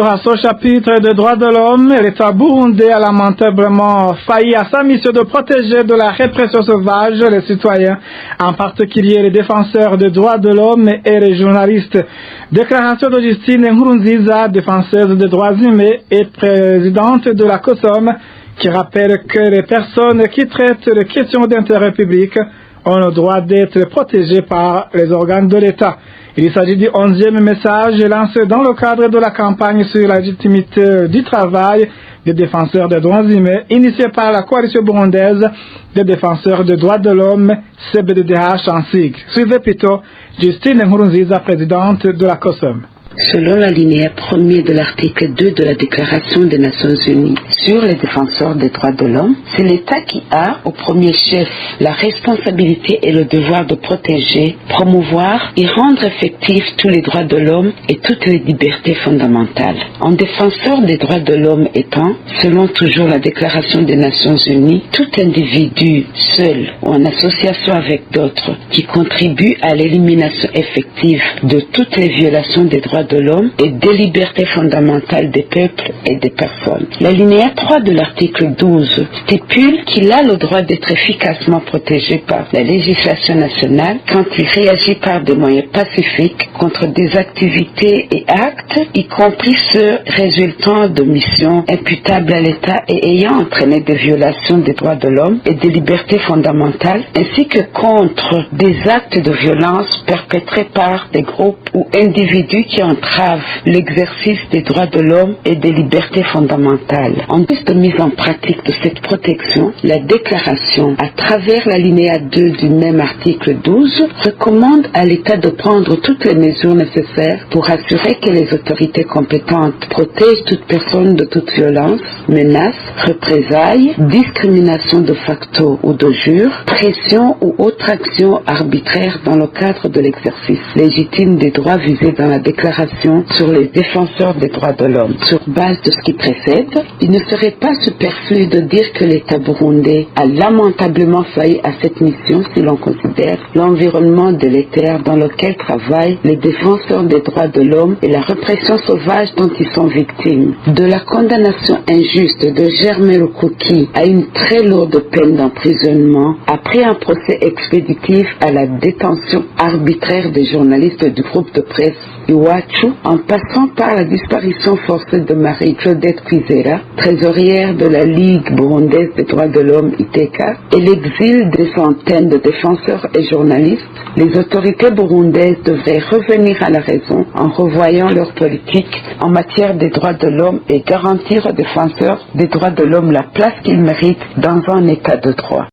à ce chapitre des droits de l'homme, l'État burundais a lamentablement failli à sa mission de protéger de la répression sauvage les citoyens, en particulier les défenseurs des droits de l'homme et les journalistes. Déclaration de Justine Nkurunziza, défenseuse des droits humains et présidente de la COSOM, qui rappelle que les personnes qui traitent les questions d'intérêt public ont le droit d'être protégées par les organes de l'État. Il s'agit du 11e message lancé dans le cadre de la campagne sur la légitimité du travail des défenseurs des droits humains, initiée par la coalition burundaise des défenseurs des droits de l'homme, CBDDH en sigle. Suivez plutôt Justine Nkurunziza, présidente de la COSOM. Selon l'alinéa 1er de l'article 2 de la Déclaration des Nations Unies sur les défenseurs des droits de l'homme, c'est l'État qui a, au premier chef, la responsabilité et le devoir de protéger, promouvoir et rendre effectifs tous les droits de l'homme et toutes les libertés fondamentales. Un défenseur des droits de l'homme étant, selon toujours la Déclaration des Nations Unies, tout individu, seul ou en association avec d'autres, qui contribue à l'élimination effective de toutes les violations des droits de l'homme et des libertés fondamentales des peuples et des personnes. L'alinéa 3 de l'article 12 stipule qu'il a le droit d'être efficacement protégé par la législation nationale quand il réagit par des moyens pacifiques contre des activités et actes, y compris ceux résultant de missions imputables à l'État et ayant entraîné des violations des droits de l'homme et des libertés fondamentales, ainsi que contre des actes de violence perpétrés par des groupes ou individus qui entrave l'exercice des droits de l'homme et des libertés fondamentales. En plus de mise en pratique de cette protection, la déclaration, à travers l'alinéa 2 du même article 12, recommande à l'État de prendre toutes les mesures nécessaires pour assurer que les autorités compétentes protègent toute personne de toute violence, menace, représailles, discrimination de facto ou de jure, pression ou autre action arbitraire dans le cadre de l'exercice légitime des droits visés dans la déclaration sur les défenseurs des droits de l'homme. Sur base de ce qui précède, il ne serait pas superflu de dire que l'État burundais a lamentablement failli à cette mission si l'on considère l'environnement délétère dans lequel travaillent les défenseurs des droits de l'homme et la répression sauvage dont ils sont victimes. De la condamnation injuste de Germain Rukuki à une très lourde peine d'emprisonnement après un procès expéditif à la détention arbitraire des journalistes du groupe de presse Iwachu, en passant par la disparition forcée de Marie-Claudette Kwizera, trésorière de la Ligue burundaise des droits de l'homme ITECA, et l'exil des centaines de défenseurs et journalistes, les autorités burundaises devraient revenir à la raison en revoyant leur politique en matière des droits de l'homme et garantir aux défenseurs des droits de l'homme la place qu'ils méritent dans un état de droit.